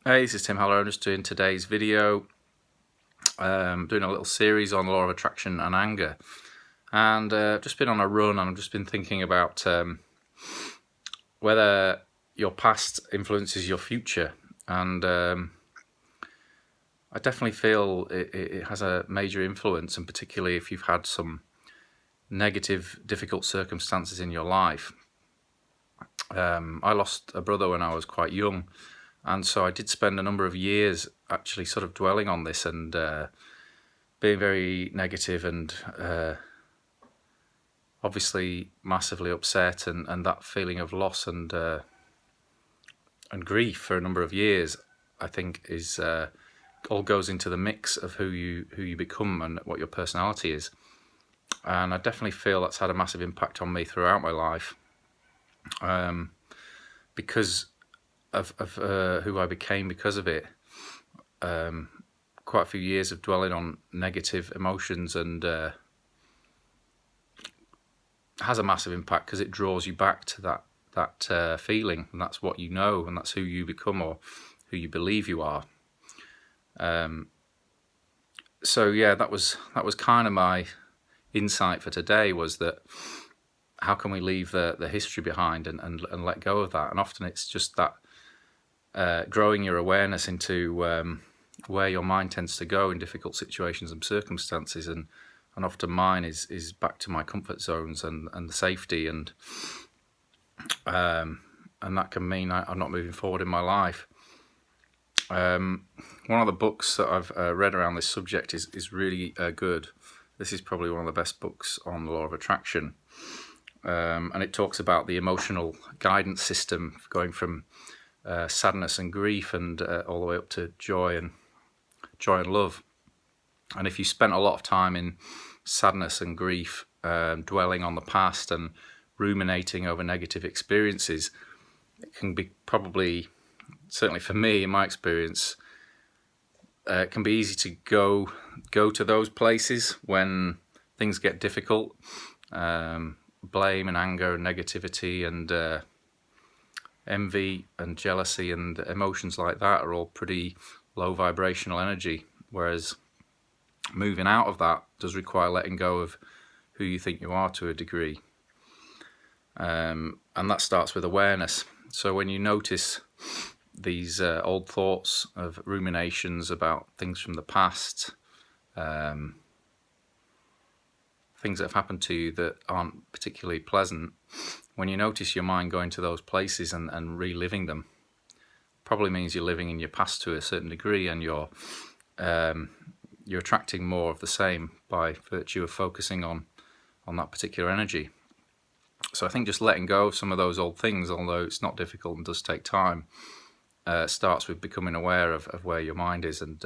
Hey, this is Tim Haller. I'm just doing today's video, doing a little series on the law of attraction and anger. And I've just been on a run and I've just been thinking about whether your past influences your future. And I definitely feel it has a major influence, and particularly if you've had some negative, difficult circumstances in your life. I lost a brother when I was quite young. And so I did spend a number of years actually sort of dwelling on this and being very negative and obviously massively upset, and that feeling of loss and grief for a number of years, I think, is all goes into the mix of who you become and what your personality is. And I definitely feel that's had a massive impact on me throughout my life, because of who I became because of it. Quite a few years of dwelling on negative emotions and has a massive impact because it draws you back to that feeling, and that's what you know, and that's who you become or who you believe you are. So yeah, that was kind of my insight for today, was that how can we leave the history behind and let go of that? And often it's just that growing your awareness into where your mind tends to go in difficult situations and circumstances, and often mine is back to my comfort zones and the safety, and that can mean I'm not moving forward in my life. One of the books that I've read around this subject is really good. This is probably one of the best books on the law of attraction, and it talks about the emotional guidance system going from sadness and grief and all the way up to joy and love. And if you spent a lot of time in sadness and grief, dwelling on the past and ruminating over negative experiences, it can be probably, certainly for me in my experience, it can be easy to go to those places when things get difficult. Blame and anger and negativity and envy and jealousy and emotions like that are all pretty low vibrational energy, whereas moving out of that does require letting go of who you think you are to a degree, and that starts with awareness. So when you notice these old thoughts of ruminations about things from the past, things that have happened to you that aren't particularly pleasant, when you notice your mind going to those places and reliving them, probably means you're living in your past to a certain degree, and you're attracting more of the same by virtue of focusing on that particular energy. So I think just letting go of some of those old things, although it's not difficult and does take time, starts with becoming aware of where your mind is, and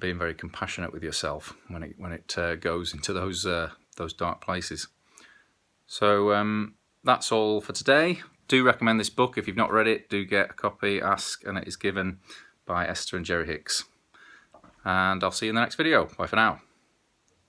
being very compassionate with yourself when it goes into those dark places. So that's all for today. Do recommend this book. If you've not read it, do get a copy. Ask and it is given by Esther and Jerry Hicks. And I'll see you in the next video. Bye for now.